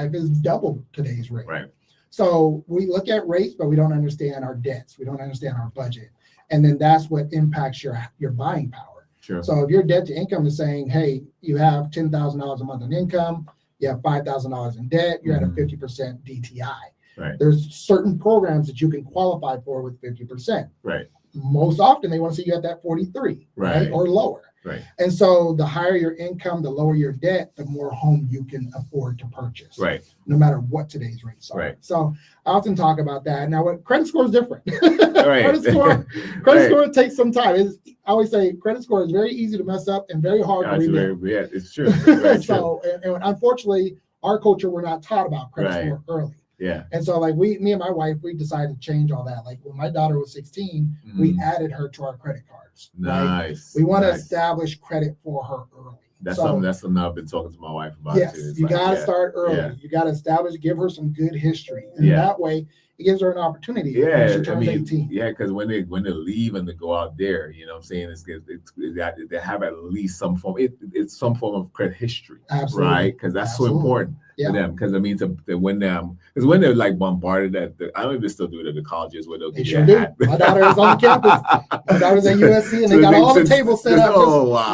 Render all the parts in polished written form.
life is double today's rate. Right. So we look at rates, but we don't understand our debts. We don't understand our budget. And then that's what impacts your buying power. Sure. So if your debt to income is saying, hey, you have $10,000 a month in income, you have $5,000 in debt, you're at a 50% DTI. Right. There's certain programs that you can qualify for with 50%. Right. Most often they want to see you at that 43, right? Or lower. Right. And so the higher your income, the lower your debt, the more home you can afford to purchase. Right. No matter what today's rates are. Right. So I often talk about that. Now, what credit score is different. Right. Credit score takes some time. I always say credit score is very easy to mess up and very hard to rebuild. Yeah, it's true. Very so, and unfortunately, our culture, we're not taught about credit score early. Yeah. And so like me and my wife, we decided to change all that. Like when my daughter was 16, we added her to our credit cards. Nice. Right? We want to establish credit for her early. That's something I've been talking to my wife about too. Yes, you got to start early. Yeah. You got to establish, give her some good history. And that way it gives her an opportunity. Yeah, when she turns 18. Yeah, because when they leave and they go out there, you know what I'm saying, they have at least some form. It's some form of credit history. Absolutely. Right? Because that's so important. For them, because I mean, when they're like bombarded I don't know if they still do it at the colleges where they'll get sure do. My daughter is on campus. My daughter's at USC, and they got all the tables set up.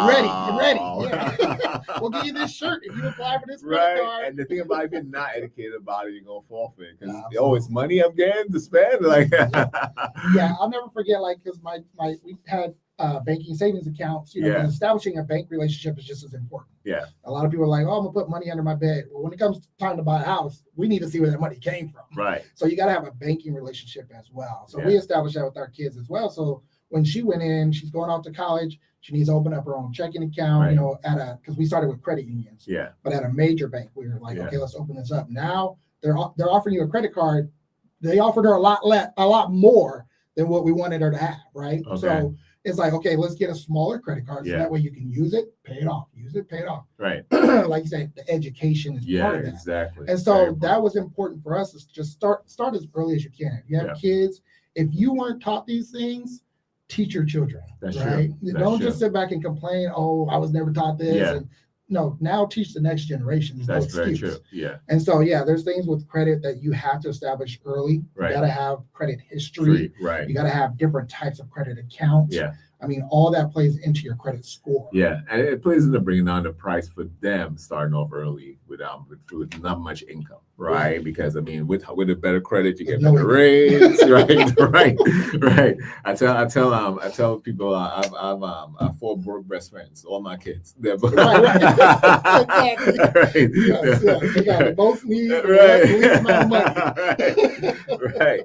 Ready. Yeah. We'll give you this shirt if you apply for this credit card. And the thing about if you're not educated about it, you're gonna forfeit because it's money I'm getting to spend. Like, yeah, I'll never forget. Like, because we had banking savings accounts. And establishing a bank relationship is just as important. Yeah. A lot of people are like, oh, I'm gonna put money under my bed. Well, when it comes time to buy a house, we need to see where that money came from. Right. So you got to have a banking relationship as well. So we established that with our kids as well. So when she went in, she's going off to college. She needs to open up her own checking account. Because we started with credit unions. Yeah. But at a major bank, we were like, okay, let's open this up. Now they're offering you a credit card. They offered her a lot more than what we wanted her to have. Right. Okay. So it's like, okay, let's get a smaller credit card so that way you can use it, pay it off, pay it off. Right. Like you say, the education is part of that. Exactly. And so that was important for us, is just start as early as you can. If you have kids, if you weren't taught these things, teach your children. That's right. True. Don't just sit back and complain, oh, I was never taught this. Yeah. And no, now teach the next generation. That's very true. Yeah. And so, there's things with credit that you have to establish early. Right. You got to have credit history. Right. You got to have different types of credit accounts. Yeah. I mean, all that plays into your credit score. Yeah, and it plays into bringing down the price for them starting off early with not much income, right? Because I mean, with a better credit, you get better rates, right. I tell people I've 4 broke best friends, all my kids. They're both exactly. Right. Yes. They got both needs, right.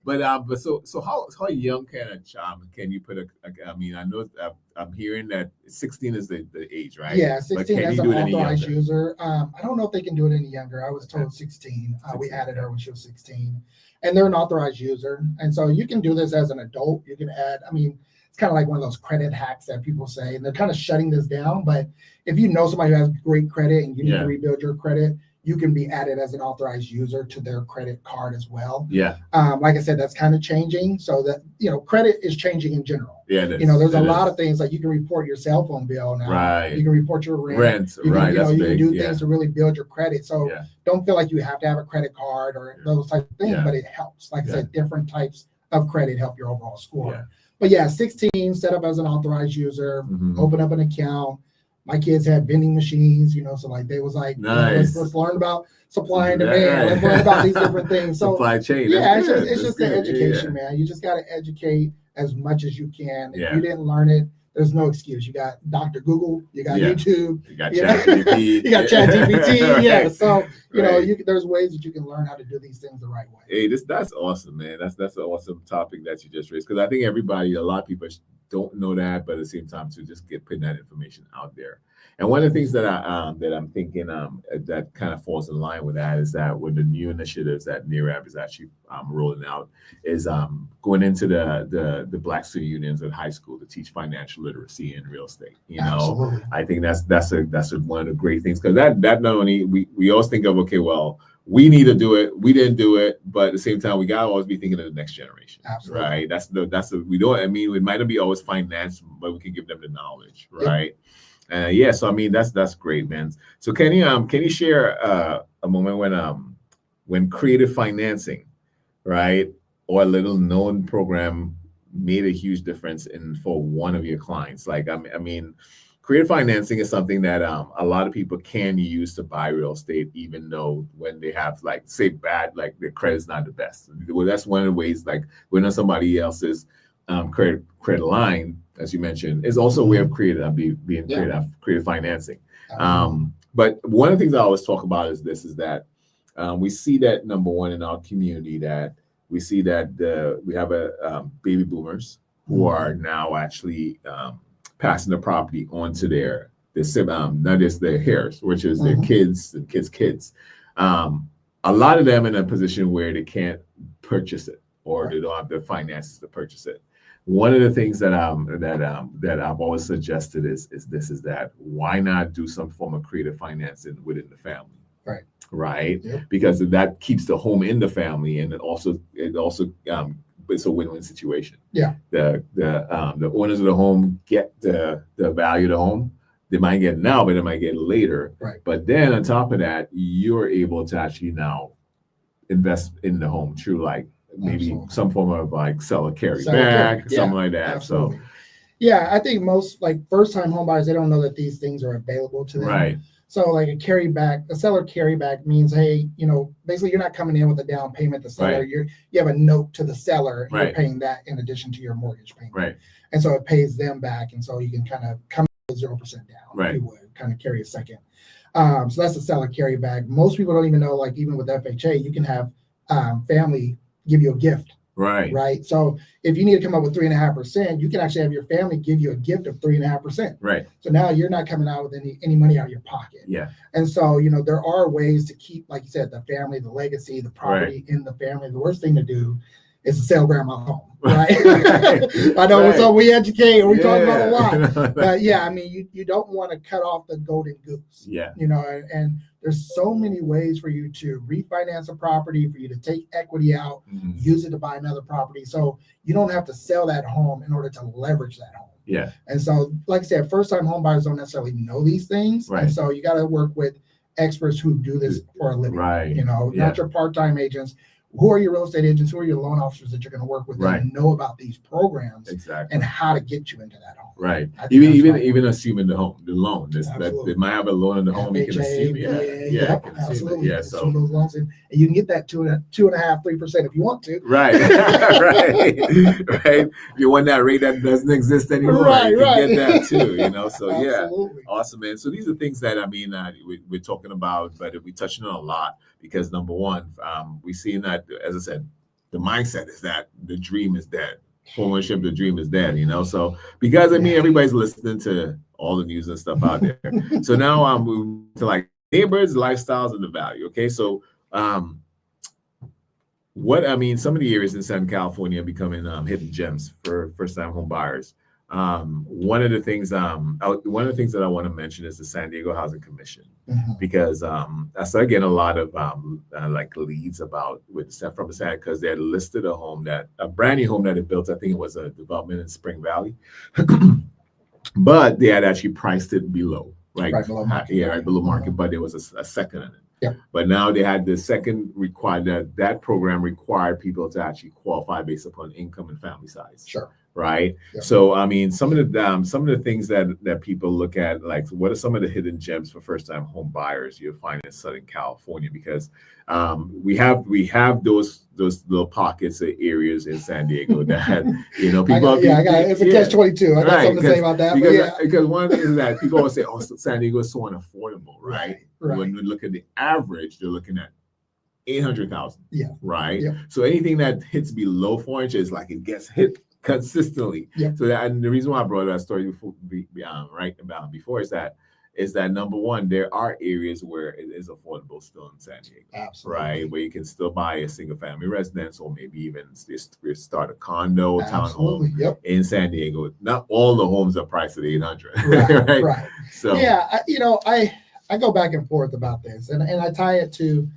But so how young can you put I mean, I know I'm hearing that 16 is the age, right? Yeah, 16 as an authorized user. I don't know if they can do it any younger. I was told 16. We added her when she was 16, and they're an authorized user, and so you can do this as an adult. You can add. I mean, it's kind of like one of those credit hacks that people say, and they're kind of shutting this down. But if you know somebody who has great credit and you need to rebuild your credit, you can be added as an authorized user to their credit card as well. Yeah. Like I said, that's kind of changing. So that, credit is changing in general. Yeah. There's a lot of things like you can report your cell phone bill now. Right. You can report your rent. You right. Can, you can do things to really build your credit. So don't feel like you have to have a credit card or those types of things, but it helps. Like I said, different types of credit help your overall score. Yeah. But 16, set up as an authorized user, open up an account. My kids had vending machines, so like they was like, nice. Let's learn about supply and demand. Let's learn about these different things. So supply chain. Yeah, it's just the education, man. You just got to educate as much as you can. If you didn't learn it, there's no excuse. You got Dr. Google, you got YouTube, you got ChatGPT, you got ChatGPT. So there's ways that you can learn how to do these things the right way. Hey, that's awesome, man. That's an awesome topic that you just raised, because I think a lot of people don't know that, but at the same time, to just putting that information out there. And one of the things that I'm thinking that kind of falls in line with that is that with the new initiatives that NARAB is actually rolling out is going into the Black student unions at high school to teach financial literacy in real estate. Absolutely. I think that's one of the great things, because that not only we always think of, okay, well, we need to do it. We didn't do it, but at the same time, we gotta always be thinking of the next generation. Absolutely. Right. We don't. I mean, it might not be always finance, but we can give them the knowledge, right? So I mean, that's great, man. So can you share a a moment when creative financing, right, or a little known program made a huge difference for one of your clients. Like, I mean, creative financing is something that a lot of people can use to buy real estate, even though when they have, like, say, like their credit's not the best. Well, that's one of the ways, like, when on somebody else's credit line, as you mentioned, is also a way of creative financing. But one of the things I always talk about is that we see that, number one, in our community, that we see that we have baby boomers who are now actually passing the property on to their not just their heirs, which is their kids and kids. A lot of them in a position where they can't purchase it, or they don't have the finances to purchase it. One of the things that I've always suggested is that why not do some form of creative financing within the family? Right. Yep. Because that keeps the home in the family, and it also it's a win-win situation. Yeah. The owners of the home get the value of the home. They might get it now, but they might get it later. Right. But then on top of that, you're able to actually now invest in the home through, like, maybe some form of, like, seller carry back, something like that. Absolutely. So yeah, I think most, like, first-time home buyers, they don't know that these things are available to them. Right. So, like, a seller carryback means, hey, basically you're not coming in with a down payment. The seller, you have a note to the seller, and you're paying that in addition to your mortgage payment. Right. And so it pays them back, and so you can kind of come 0% down, if you would, kind of carry a second. So that's a seller carryback. Most people don't even know, like, even with FHA, you can have family give you a gift. Right. So if you need to come up with 3.5%, you can actually have your family give you a gift of 3.5%. Right. So now you're not coming out with any money out of your pocket. Yeah. And so, there are ways to keep, like you said, the family, the legacy, the property in the family. The worst thing to do is to sell grandma's home. Right. I know. So we educate and we talk about a lot. But yeah, I mean, you don't want to cut off the golden goose. Yeah. And there's so many ways for you to refinance a property, for you to take equity out, use it to buy another property. So you don't have to sell that home in order to leverage that home. Yeah. And so, like I said, first-time home buyers don't necessarily know these things. Right. And so you got to work with experts who do this for a living. Right. Not your part-time agents. Who are your real estate agents? Who are your loan officers that you're going to work with that know about these programs and how to get you into that home? Right. Even assuming the loan. They might have a loan in the home. You can assume. Yeah. Absolutely. Yeah. So those loans, and you can get that 2.5%, 3% if you want to. Right. Right. If you want that rate that doesn't exist anymore, you can get that too. So yeah, awesome, man. So these are things that we're talking about, but we're touching on a lot. Because number one, we see that, as I said, the mindset is that the dream is dead. Homeownership, the dream is dead, So because everybody's listening to all the news and stuff out there. So now I'm moving to, like, neighbors, lifestyles, and the value. Okay, so some of the areas in Southern California are becoming hidden gems for first-time home buyers. One of the things that I want to mention is the San Diego Housing Commission, because I started getting a lot of like leads from the San, because they had listed a brand new home that they built. I think it was a development in Spring Valley, but they had actually priced it below, right below market. Right below market, but there was a second in it. Yeah. But now they had the second that program required people to actually qualify based upon income and family size. Sure. Right. Yep. So, some of the things that people look at, like, what are some of the hidden gems for first-time home buyers you'll find in Southern California? Because we have those little pockets of areas in San Diego that people. It's a catch-22. I got something to say about that. Because one of the things is that people always say, "Oh, San Diego is so unaffordable," right? When we look at the average, they're looking at 800,000. Yeah. Right. Yeah. So anything that hits below 4 inches, like, it gets hit consistently. Yep. So and the reason why I brought that story before is that number one, there are areas where it is affordable still in San Diego. Absolutely. Right, where you can still buy a single family residence, or maybe even start a condo, townhome in San Diego. Not all the homes are priced at 800. Right. Right. So yeah, I go back and forth about this, and I tie it to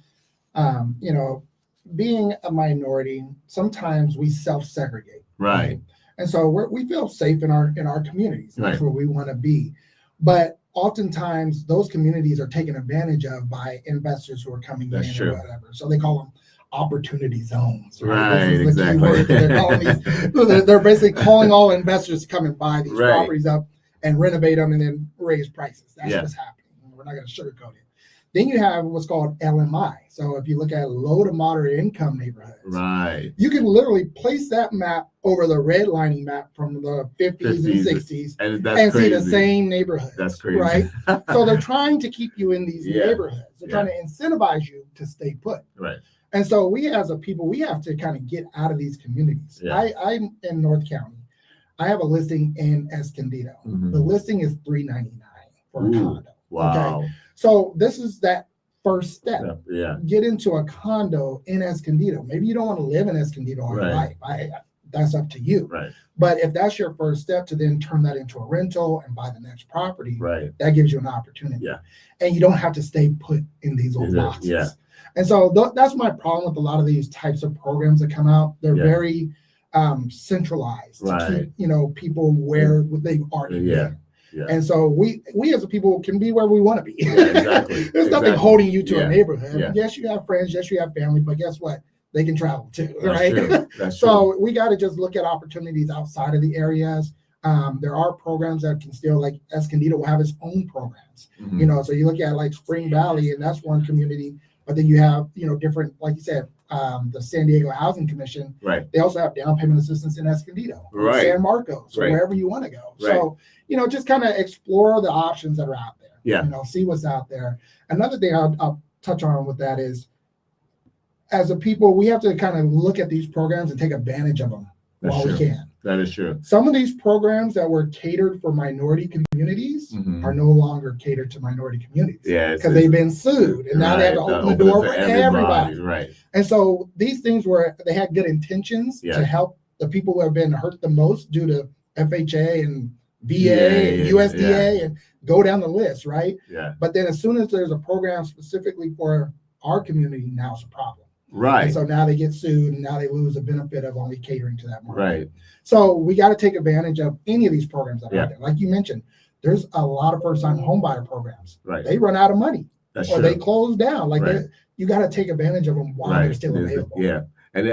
being a minority. Sometimes we self-segregate. Right. And so we feel safe in our communities. That's where we want to be. But oftentimes those communities are taken advantage of by investors who are coming That's in true. or whatever. So they call them opportunity zones, Right, This is exactly. the key word that they're calling these. They're basically calling all investors to come and buy these Right. properties up and renovate them and then raise prices. That's Yeah. what's happening. We're not going to sugarcoat it. Then you have what's called LMI. So if you look at low to moderate income neighborhoods, Right. you can literally place that map over the redlining map from the 50s and 60s and see the same neighborhoods. That's crazy. Right? So they're trying to keep you in these Yeah. neighborhoods. They're trying to incentivize you to stay put. Right. And so we as a people, we have to kind of get out of these communities. Yeah. I'm in North County. I have a listing in Escondido. Mhm. The listing is $399 for a condo. Wow. Okay. So this is that first step. Yeah. Get into a condo in Escondido. Maybe you don't want to live in Escondido all your life. That's up to you. Right. But if that's your first step to then turn that into a rental and buy the next property, right, that gives you an opportunity. Yeah. And you don't have to stay put in these old boxes. Yeah. And so that's my problem with a lot of these types of programs that come out. They're very centralized to keep, people where they are. Yeah. Yeah. And so we as a people can be where we want to be. Yeah, exactly. There's nothing holding you to a neighborhood. Yeah. Yes, you have friends. Yes, you have family. But guess what? They can travel too, That's right? True. That's so true. we got to just look at opportunities outside of the areas. There are programs that can still, like Escondido will have its own programs. Mm-hmm. So you look at like Spring Valley, and that's one community. But then you have, different, like you said, the San Diego Housing Commission. Right. They also have down payment assistance in Escondido, right, San Marcos, or wherever you want to go. Right. So, just kind of explore the options that are out there. Yeah. See what's out there. Another thing I'll touch on with that is, as a people, we have to kind of look at these programs and take advantage of them while we can. That is true. Some of these programs that were catered for minority communities are no longer catered to minority communities. Yeah, because they've been sued, and now they have to open the door for everybody. Right. And so these things they had good intentions to help the people who have been hurt the most due to FHA and VA and USDA and go down the list, right? Yeah. But then as soon as there's a program specifically for our community, now it's a problem. Right. And so now they get sued, and now they lose the benefit of only catering to that market. Right. So we got to take advantage of any of these programs that are out there. Like you mentioned, there's a lot of first-time homebuyer programs. Right. They run out of money, That's or true. they close down. Like you got to take advantage of them while they're still available. Yeah. And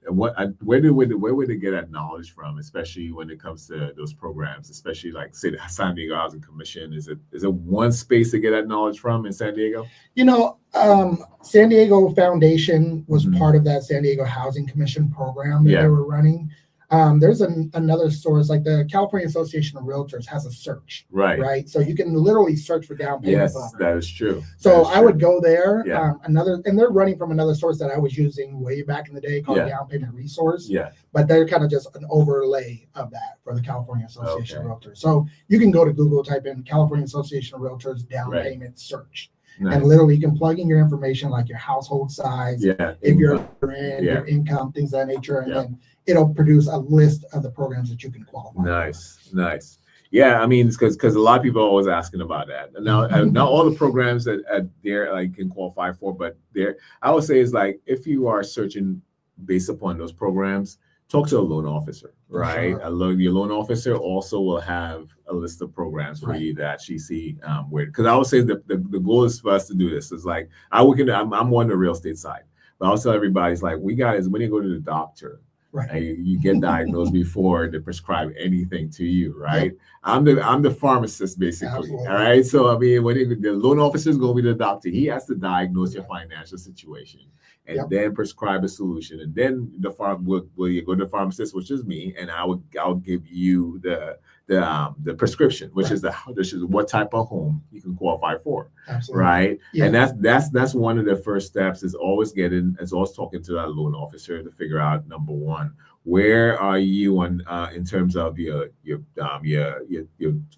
where would they get that knowledge from, especially when it comes to those programs, especially like say the San Diego Housing Commission? Is it one space to get that knowledge from in San Diego? San Diego Foundation was part of that San Diego Housing Commission program that they were running. There's another source, like the California Association of Realtors has a search. Right. So you can literally search for down payment. Yes, that is true. So I would go there. Yeah. And they're running from another source that I was using way back in the day called Down Payment Resource. Yeah. But they're kind of just an overlay of that for the California Association of Realtors. So you can go to Google, type in California Association of Realtors down payment search. Nice. And literally you can plug in your information, like your household size, if you're in, your income, things of that nature, and then it'll produce a list of the programs that you can qualify. Nice. Yeah, I mean, it's because a lot of people are always asking about that. Now, not all the programs that they're like can qualify for, but I would say is like if you are searching based upon those programs, talk to a loan officer, right? Sure. Your loan officer also will have a list of programs for you to actually see where. Because I would say the goal is for us to do this. It's like I'm on the real estate side, but I'll tell everybody, it's like when you go to the doctor. Right. And you get diagnosed before they prescribe anything to you, right? Yep. I'm the pharmacist basically. Absolutely. All right. So I mean, when the loan officer is going to be the doctor, he has to diagnose your financial situation and then prescribe a solution. And then will you go to the pharmacist, which is me, and I'll give you the prescription, which is what type of home you can qualify for. Absolutely. Right. Yeah. And that's one of the first steps is always talking to that loan officer to figure out, number one, where are you in terms of your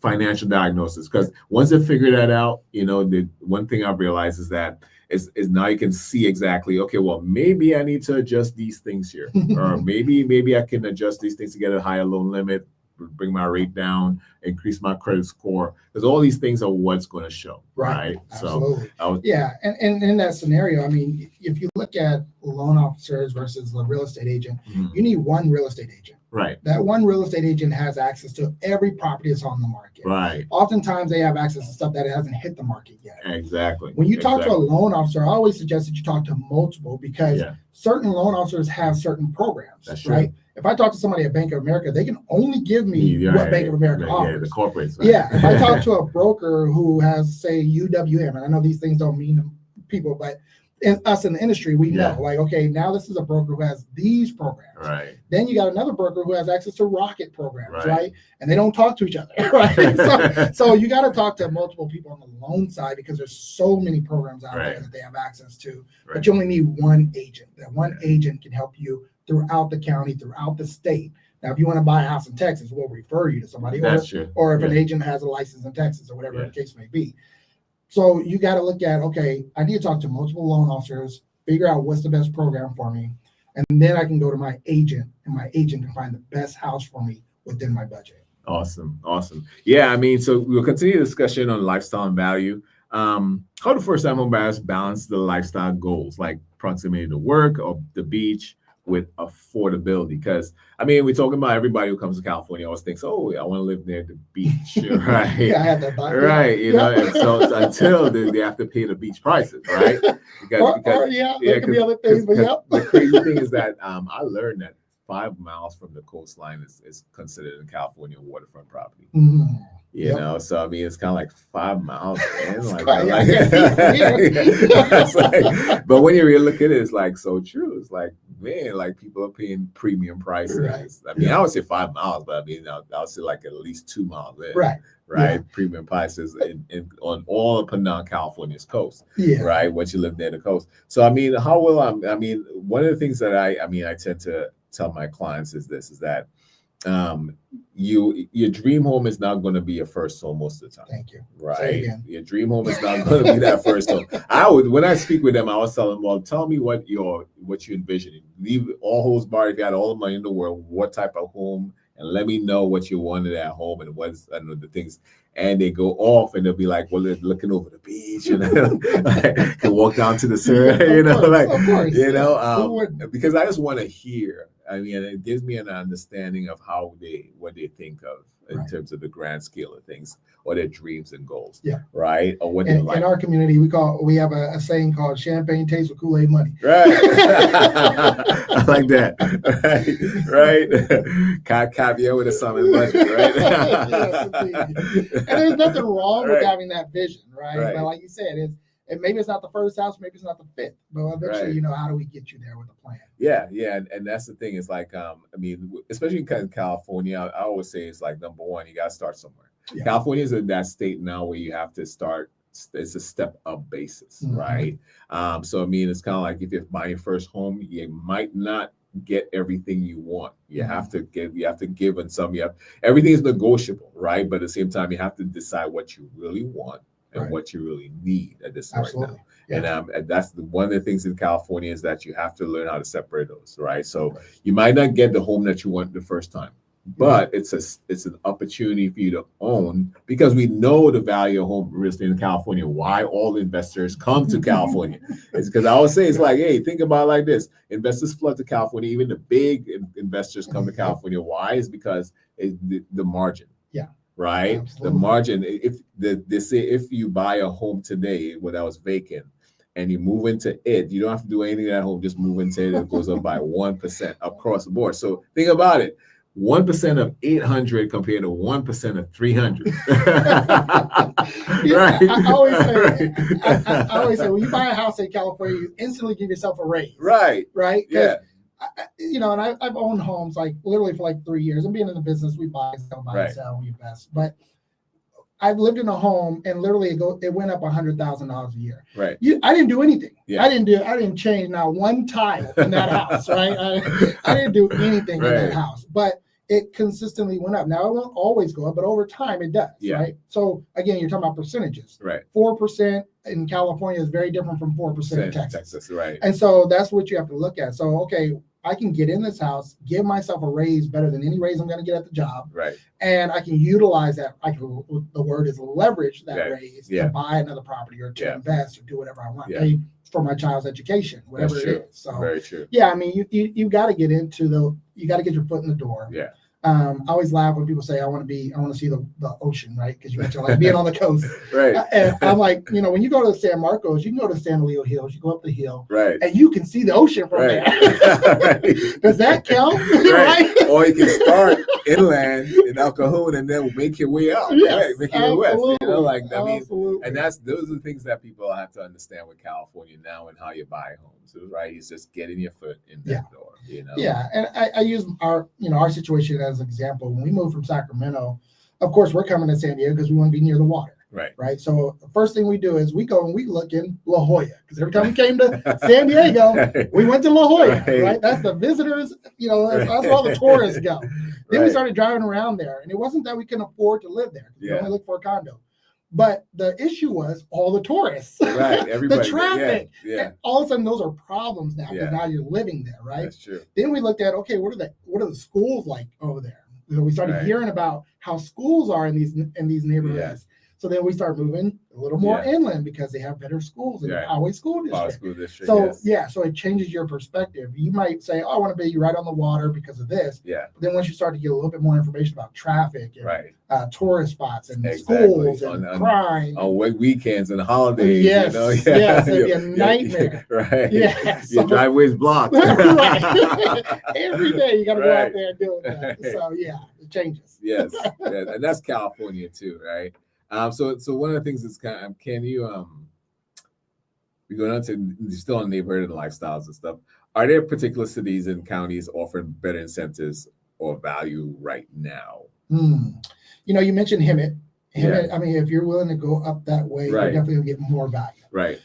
financial diagnosis? Because once they figure that out, the one thing I've realized is that is now you can see exactly, okay, well, maybe I need to adjust these things here, or maybe I can adjust these things to get a higher loan limit, bring my rate down, increase my credit score, because all these things are what's going to show, right? Absolutely. So and in that scenario, I mean, if you look at loan officers versus the real estate agent, you need one real estate agent. Right. That one real estate agent has access to every property that's on the market. Right. Oftentimes they have access to stuff that hasn't hit the market yet. Exactly. When you talk to a loan officer, I always suggest that you talk to multiple, because certain loan officers have certain programs. That's right. true. If I talk to somebody at Bank of America, they can only give me what Bank of America offers. Yeah, the corporates. Right? Yeah. If I talk to a broker who has, say, UWM, and I know these things don't mean to people, but us in the industry, we know, like, okay, now this is a broker who has these programs. Right. Then you got another broker who has access to Rocket programs, right? And they don't talk to each other, right? So you got to talk to multiple people on the loan side, because there's so many programs out there that they have access to. But you only need one agent. That one agent can help you throughout the county, throughout the state. Now, if you want to buy a house in Texas, we'll refer you to somebody. Or if an agent has a license in Texas, or whatever the case may be. So you got to look at, okay, I need to talk to multiple loan officers, figure out what's the best program for me, and then I can go to my agent, and my agent can find the best house for me within my budget. Awesome. Yeah, I mean, so we'll continue the discussion on lifestyle and value. How do first-time home buyers balance the lifestyle goals, like proximity to work or the beach, with affordability? Because I mean, we're talking about everybody who comes to California always thinks, oh, I want to live near the beach, right? I had that thought. Right, you know, and so until they have to pay the beach prices, right? Because there could be other things, but the crazy thing is that I learned that 5 miles from the coastline is considered in California waterfront property. You know, so I mean, it's kind of like 5 miles in, but when you really look at it, it's like so true. It's like, man, like people are paying premium prices. I mean, I would say 5 miles, but I mean, I would say like at least 2 miles in. Right, premium prices on all up and down California's coast. Right, once you live near the coast. So I mean, how will I mean, one of the things that I tend to tell my clients is that your dream home is not going to be your first home most of the time. Thank you. Right, your dream home is not going to be that first home. When I speak with them, I always tell them, well, tell me what you envision. Leave all holes barred. If you had all the money in the world, what type of home, and let me know what you wanted at home and what's the things. And they go off and they'll be like, well, they're looking over the beach, and can walk down to the surf, because I just want to hear. I mean, it gives me an understanding of what they think of in terms of the grand scale of things, or their dreams and goals. Right. Or what they like. In our community, we have a saying called "champagne tastes with Kool-Aid money." Right. I like that. Right. Caviar with a salmon budget. Right. And there's nothing wrong with having that vision, right? But like you said, maybe it's not the first house, maybe it's not the fifth, but eventually, how do we get you there with a plan? Yeah, and that's the thing. It's like, I mean, especially in California, I always say it's like, number one, you got to start somewhere. California is in that state now where you have to start. It's a step up basis, right? So I mean, it's kind of like if you're buying your first home, you might not get everything you want. You have to give, and everything is negotiable, right? But at the same time, you have to decide what you really want and what you really need at this point now. And that's one of the things in California is that you have to learn how to separate those, right? So you might not get the home that you want the first time, but it's an opportunity for you to own, because we know the value of home real estate in California. Why all investors come to California? It's because I always say, it's like, hey, think about it like this: investors flood to California. Even the big investors come to California. Why? Is because the margin. Right. Absolutely. The margin. If they say if you buy a home today when that was vacant and you move into it, you don't have to do anything at home. Just move into it. It goes up by 1% across the board. So think about it. 1% of 800 compared to 1% of 300. Right. I always say when you buy a house in California, you instantly give yourself a raise. Right. Yeah. And I've owned homes like literally for like 3 years. And being in the business, we buy and sell, we invest. But I've lived in a home and literally it went up $100,000 a year. Right. I didn't do anything. I didn't change not one tile in that house. Right. I didn't do anything in that house, but it consistently went up. Now it won't always go up, but over time it does. Right. So again, you're talking about percentages. Right. 4% in California is very different from 4% in Texas. Right. And so that's what you have to look at. So, okay, I can get in this house, give myself a raise better than any raise I'm going to get at the job. Right. And I can utilize that. The word is leverage that Right. raise Yeah. to buy another property or to Yeah. invest or do whatever I want. Yeah. Pay for my child's education, whatever That's it true. is. So Very true. yeah, I mean, you got to get into you got to get your foot in the door. Yeah. I always laugh when people say, I want to see the ocean, right? Because you mentioned like being on the coast. Right. And I'm like, when you go to San Marcos, you can go to San Leo Hills, you go up the hill, Right. and you can see the ocean from Right. there. Right. Does that count? Right. Or you can start inland in El Cajon and then make your way out. Yes, right. Make your way west. Absolutely. And those are the things that people have to understand with California now and how you buy homes, right? It's just getting your foot in that door, Yeah, and I use our situation as an example. When we moved from Sacramento, of course, we're coming to San Diego because we want to be near the water. Right. So the first thing we do is we go and we look in La Jolla, because every time we came to San Diego, we went to La Jolla. Right. That's the visitors. That's where all the tourists go. Then we started driving around there, and it wasn't that we couldn't afford to live there. We only looked for a condo. But the issue was all the tourists, right? Everybody, the traffic. Yeah. And all of a sudden, those are problems now because now you're living there, right? That's true. Then we looked at, okay, what are the schools like over there? We started hearing about how schools are in these neighborhoods. Yeah. So then we start moving a little more inland because they have better schools in the Poway School District. So it changes your perspective. You might say, I want to be right on the water because of this. Yeah. But then once you start to get a little bit more information about traffic and tourist spots and schools and crime. On weekends and holidays. Yes. Yes. It'd be a nightmare. Right. Yes. Your driveway's blocked. Right. Every day you got to go out there and do it. So it changes. Yes. And that's California too, right? So one of the things is can you we go down to still on neighborhood and lifestyles and stuff. Are there particular cities and counties offering better incentives or value right now? You mentioned Hemet. I mean, if you're willing to go up that way, you're definitely gonna get more value. Right.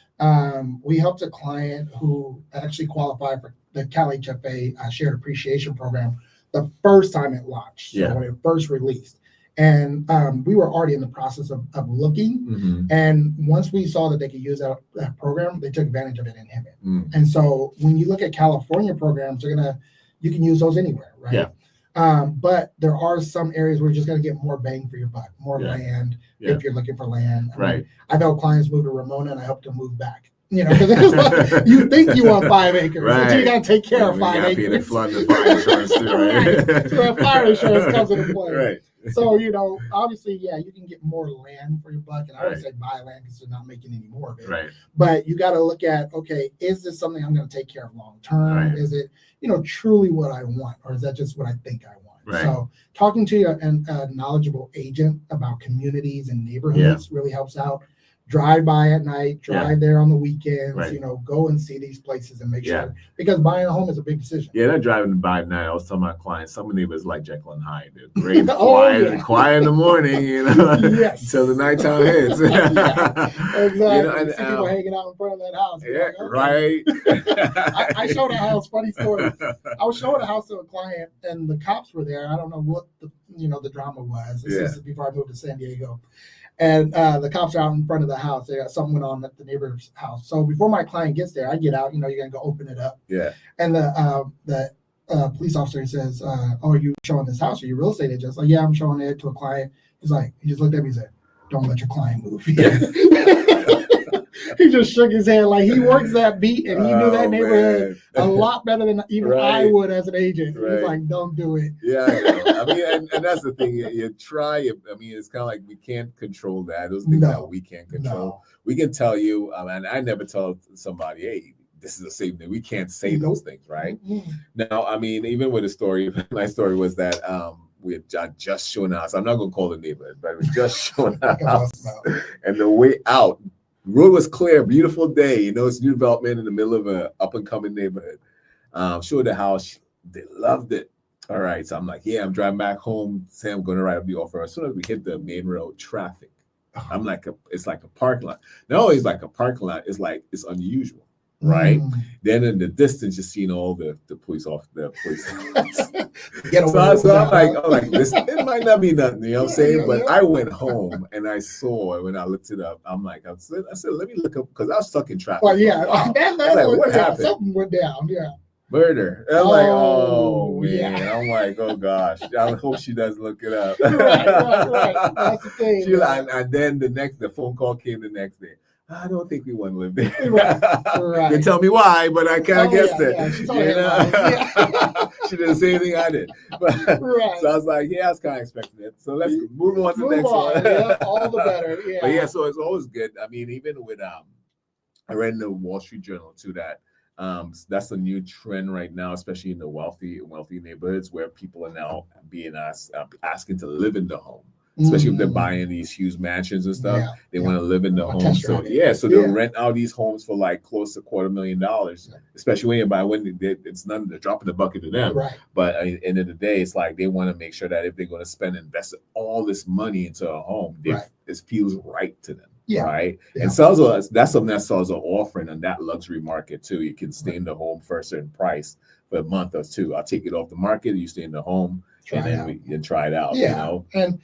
We helped a client who actually qualified for the Cal HFA Shared Appreciation Program the first time it launched. So when it first released. And we were already in the process of looking. Mm-hmm. And once we saw that they could use that program, they took advantage of it in Hemet. And so when you look at California programs, you can use those anywhere, right? Yeah. But there are some areas where you're just going to get more bang for your buck, more land if you're looking for land. I mean, I've helped clients move to Ramona, and I hope to move back. Because you think you want 5 acres, but you got to take care of 5 acres. Flood the fire insurance too, right? So that fire insurance comes into play. Right. So, obviously, you can get more land for your buck. And I would say buy land because they're not making any more of it. Right. But you got to look at, okay, is this something I'm going to take care of long term? Right. Is it, truly what I want? Or is that just what I think I want? Right. So talking to a knowledgeable agent about communities and neighborhoods really helps out. Drive by at night, drive there on the weekends, go and see these places and make sure, because buying a home is a big decision. Yeah, they're driving by at night. I was telling my clients, some neighbors like Jekyll and Hyde. They're great, quiet in the morning, until the nighttime hits. Exactly. And see people hanging out in front of that house. Right. I showed a house, funny story. I was showing a house to a client and the cops were there. I don't know what the drama was. This is before I moved to San Diego. And the cops are out in front of the house. They got something went on at the neighbor's house. So before my client gets there, I get out. You're gonna go open it up. Yeah. And the police officer says, "Oh, are you showing this house? Are you real estate agent?" I was like, "Yeah, I'm showing it to a client." He just looked at me and said, "Don't let your client move." He just shook his head like he works that beat and he knew that neighborhood a lot better than even I would as an agent. He's like, "Don't do it." Yeah, I mean, and that's the thing. You try. I mean, it's kind of like we can't control that. Those things that we can't control. No. We can tell you, and I never tell somebody, "Hey, this is a safe thing." We can't say those things, right? Mm-hmm. Now, I mean, even with a story, my story was that we had just shown a house. I'm not going to call the neighborhood, but we just shown a house, and the way out. Road was clear, beautiful day. It's new development in the middle of a up and coming neighborhood. Showed the house, they loved it. All right, so I'm like, I'm driving back home. Say I'm going to write up the offer. As soon as we hit the main road, traffic. I'm like, it's like a parking lot. Not always like a parking lot. It's like it's unusual, right? Then in the distance, you're seeing all the police off the police. So I'm like, this. It might not be nothing, you know what I'm saying? But I went home and I saw when I looked it up. I'm like, I said, let me look up because I was stuck in traffic. Well, yeah, wow. That what happened? Something went down. Yeah. Murder. I'm like, oh man. yeah. I'm like, oh gosh. I hope she doesn't look it up. Right. That's the thing. She like, and then the phone call came the next day. I don't think we want to live there. Right. You tell me why, but I can't guess it. Yeah. She told me She didn't say anything I did. But, right. So I was like, yeah, I was kind of expecting it. So let's move on to the next one. Yeah, all the better. Yeah. But yeah, so it's always good. I mean, even with I read in the Wall Street Journal too that that's a new trend right now, especially in the wealthy neighborhoods where people are now being asking to live in the home. Especially if they're buying these huge mansions and stuff, they want to live in the home. So they'll rent out these homes for like close to $250,000. Especially when you buy it's none, they're dropping the bucket to them. Right. But at the end of the day, it's like they want to make sure that if they're going to invest all this money into a home, it feels right to them. Yeah. Right. Yeah. And that's something that sells an offering on that luxury market too. You can stay in the home for a certain price for a month or two. I'll take it off the market. You stay in the home and then we can try it out. Yeah. You know? And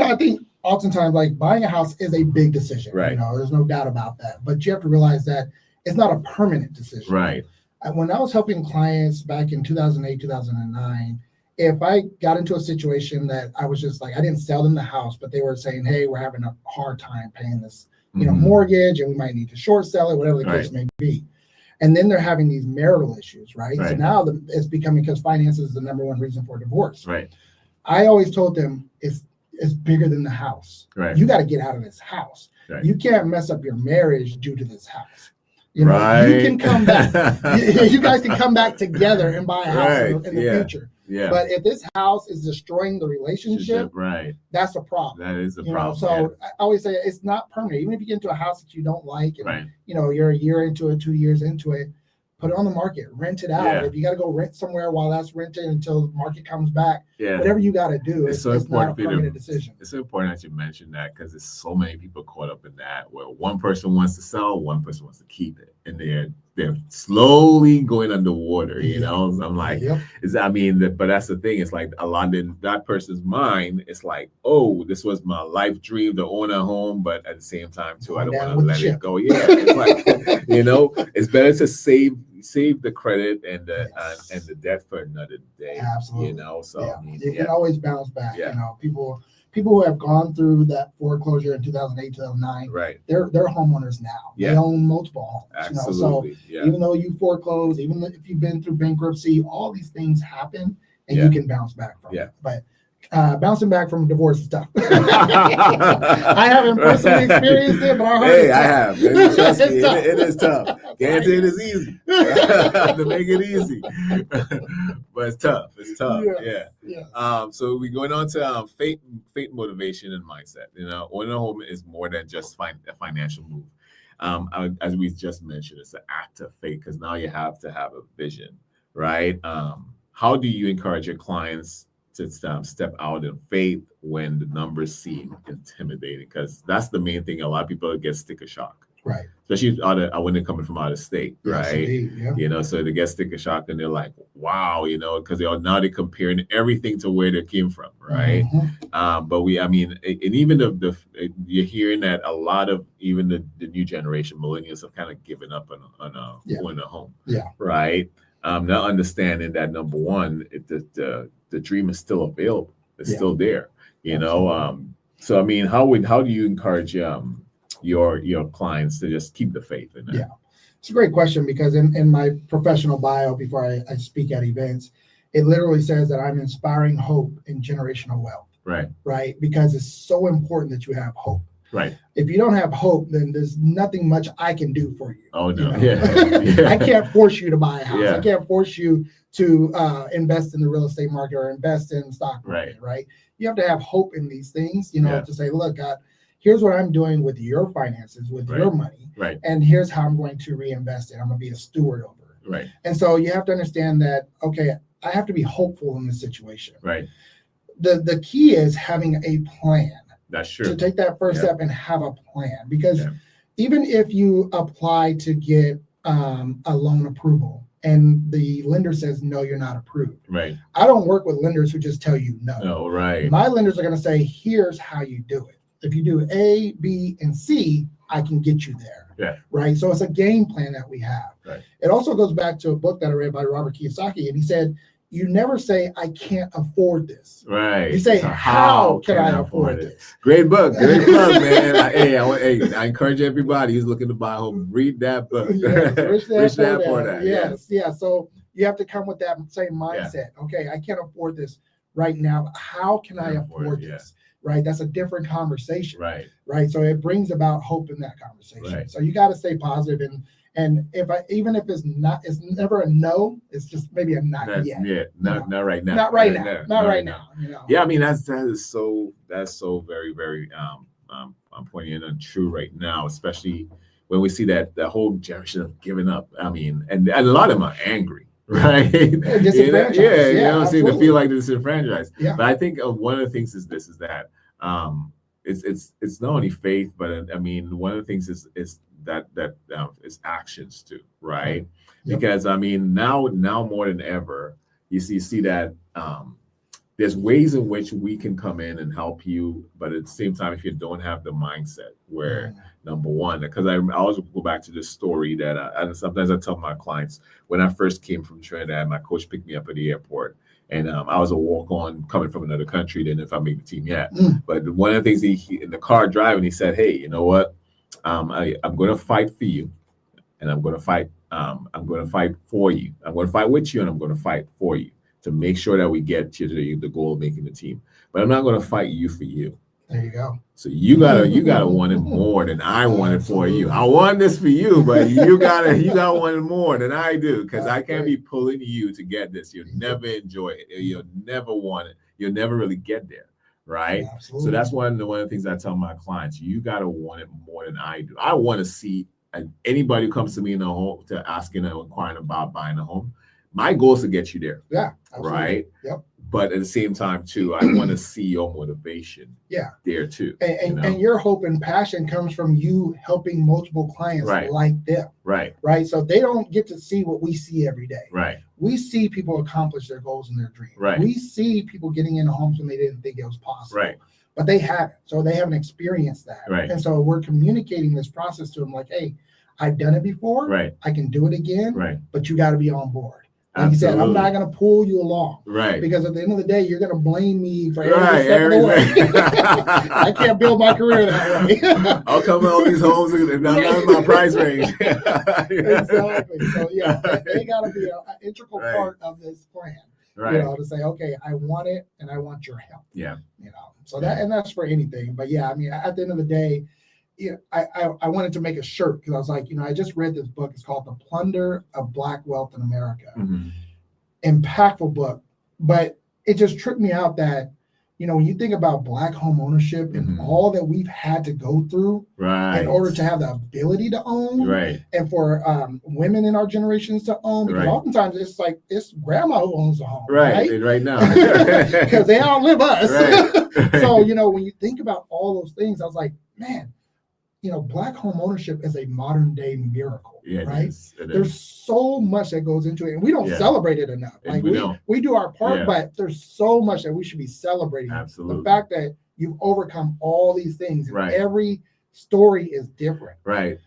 I think oftentimes like buying a house is a big decision. Right. You know, there's no doubt about that. But you have to realize that it's not a permanent decision. Right. When I was helping clients back in 2008, 2009, if I got into a situation that I was just like, I didn't sell them the house, but they were saying, hey, we're having a hard time paying this, mortgage, and we might need to short sell it, whatever the case may be. And then they're having these marital issues, right? So now it's becoming, because finance is the number one reason for divorce. Right. I always told them it's bigger than the house. Right. You got to get out of this house. Right. You can't mess up your marriage due to this house. You know, you can come back. You guys can come back together and buy a house in the future. Yeah. But if this house is destroying the relationship, that's a problem. That is a problem. So I always say it's not permanent. Even if you get into a house that you don't like, and you're a year into it, 2 years into it, put it on the market, rent it out. Yeah. If you got to go rent somewhere while that's rented until the market comes back, whatever you got to do, it's not a permanent decision. It's so important that you mention that, because there's so many people caught up in that, where one person wants to sell, one person wants to keep it, and they're slowly going underwater. You know, so I'm like, but that's the thing. It's like a lot in that person's mind. It's like, oh, this was my life dream to own a home, but at the same time too, I don't want to let it go. Yeah, it's like, it's better to save the credit and the debt for another day. Absolutely. So you can always bounce back. People who have gone through that foreclosure in 2008, 2009, they're homeowners now. They own multiple homes. Absolutely. So even though you foreclose, even if you've been through bankruptcy, all these things happen, and you can bounce back from it. But bouncing back from divorce is tough. I haven't personally experienced it, but I have. Trust me, it is tough. Guarantee it is easy to make it easy, but it's tough. It's tough. So we're going on to faith, motivation, and mindset. Owning a home is more than just a financial move. As we just mentioned, it's an act of faith, because now you have to have a vision, right? How do you encourage your clients to step out in faith when the numbers seem intimidating? Because that's the main thing. A lot of people get sticker shock, right? Especially when they're coming from out of state, right? Indeed, so they get sticker shock and they're like, wow, because they're comparing everything to where they came from, right? But even you're hearing that a lot of even the new generation, millennials, have kind of given up on owning a home, right? Not understanding that, number one, the dream is still available. It's still there, So how do you encourage your clients to just keep the faith in that? Yeah, it's a great question, because in my professional bio, before I speak at events, it literally says that I'm inspiring hope and generational wealth. Right, because it's so important that you have hope. Right. If you don't have hope, then there's nothing much I can do for you. Oh no! I can't force you to buy a house. I can't force you to invest in the real estate market or invest in the stock market. Right. You have to have hope in these things. To say, look, God, here's what I'm doing with your finances, with your money, and here's how I'm going to reinvest it. I'm going to be a steward over it. Right. And so you have to understand that. Okay, I have to be hopeful in this situation. Right. The key is having a plan. That's true. To take that first step and have a plan, because even if you apply to get a loan approval and the lender says, no, you're not approved. Right. I don't work with lenders who just tell you no. No, right. My lenders are going to say, here's how you do it. If you do A, B, and C, I can get you there. Yeah. Right. So it's a game plan that we have. Right. It also goes back to a book that I read by Robert Kiyosaki, and he said, you never say, I can't afford this. Right. You say, So how can I afford this? Great book. Great plug, man. I encourage everybody who's looking to buy a home, read that book. Yes, Rich Dad Poor Dad. Yes. Yeah. So you have to come with that same mindset. Yeah. Okay, I can't afford this right now. How can I afford this? Yeah. Right. That's a different conversation. Right. Right. So it brings about hope in that conversation. Right. So you got to stay positive, and even if it's never a no, it's just maybe a not yet. Yeah. Not right now. Not right now. Not right now. You know. Yeah. I mean, that's so very, very I'm pointing in true right now, especially when we see that the whole generation of giving up. I mean, and a lot of them are angry. Right. Disenfranchised. They feel like they're disenfranchised. Yeah. But I think one of the things is that it's not only faith, but I mean, one of the things is that is actions too, right? Yep. Because I mean, now more than ever, you see that there's ways in which we can come in and help you, but at the same time, if you don't have the mindset where number one, because I always go back to this story that and sometimes I tell my clients, when I first came from Trinidad, my coach picked me up at the airport, and I was a walk-on coming from another country, didn't know if I made the team yet. But one of the things he in the car driving, he said, hey, you know what? I'm going to fight for you, and I'm going to fight for you. I'm going to fight with you, and I'm going to fight for you to make sure that we get to the goal of making the team. But I'm not going to fight you for you. There you go. So you gotta want it more than I want it for you. I want this for you, but you gotta want it more than I do, because I can't be pulling you to get this. You'll never enjoy it. You'll never want it. You'll never really get there, right? Absolutely. So that's one of the things I tell my clients. You gotta want it more than I do. I want to see anybody who comes to me in a home to asking and inquiring about buying a home. My goal is to get you there. Yeah. Absolutely. Right. Yep. But at the same time, too, I want to see your motivation there, too. And your hope and passion comes from you helping multiple clients like them. Right. Right. So they don't get to see what we see every day. Right. We see people accomplish their goals and their dreams. Right. We see people getting into homes when they didn't think it was possible. Right. But they haven't. So they haven't experienced that. Right. And so we're communicating this process to them like, hey, I've done it before. Right. I can do it again. Right. But you got to be on board. Like you said, I'm not going to pull you along. Right. Because at the end of the day, you're going to blame me for every step of the way. I can't build my career that way. I'll come to all these homes and not in my price range. Exactly. So, they got to be an integral part of this plan. Right. You know, to say, okay, I want it and I want your help. Yeah. You know, so that's for anything. But yeah, I mean, at the end of the day, I wanted to make a shirt because I was like, I just read this book. It's called The Plunder of Black Wealth in America. Mm-hmm. Impactful book. But it just tripped me out that, when you think about Black home ownership and all that we've had to go through in order to have the ability to own, and for women in our generations to own, because oftentimes it's grandma who owns the home, right now, because they outlive us. Right. So, when you think about all those things, I was like, man, Black home ownership is a modern day miracle, right? There's so much that goes into it, and we don't celebrate it enough. Like we do our part, but there's so much that we should be celebrating. Absolutely. The fact that you've overcome all these things, and every story is different. Right.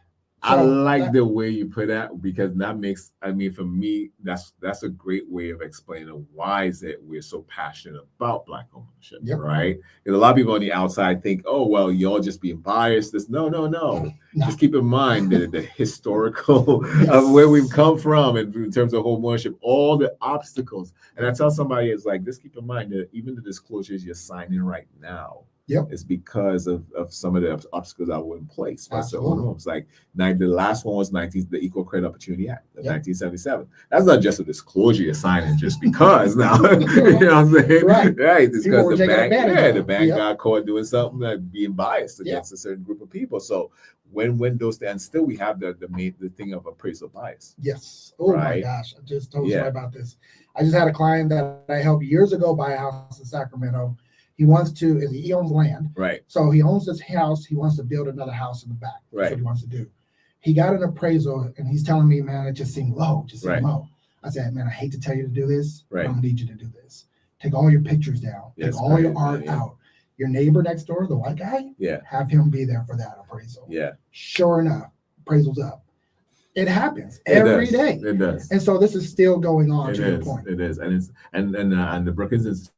So I like the way you put that, because that makes, for me, that's a great way of explaining why is it we're so passionate about Black ownership, right? Because a lot of people on the outside think, oh, well, y'all just being biased. No. Just keep in mind the historical of where we've come from in terms of home ownership, all the obstacles. And I tell somebody, it's like, just keep in mind that even the disclosures you're signing right now, it's because of some of the obstacles that were in place by certain homes. Like the last one was the Equal Credit Opportunity Act of 1977. That's not just a disclosure you're signing just because now. You know what I'm saying? Right. It's because the bank got caught doing something that being biased against a certain group of people. So when those stand still, we have the thing of appraisal bias. Yes. Oh my gosh. I just told you about this. I just had a client that I helped years ago buy a house in Sacramento. He owns land. Right. So he owns this house. He wants to build another house in the back. Right. That's what he wants to do. He got an appraisal and he's telling me, man, it just seemed low. Low. I said, man, I hate to tell you to do this, but I'm gonna need you to do this. Take all your pictures down. Take all your art out. your neighbor next door, the white guy, Yeah. have him be there for that appraisal. Yeah. Sure enough, appraisal's up. It happens It every does. day. It does. And so this is still going on, It to your is. point. It is. And it's and the Brookings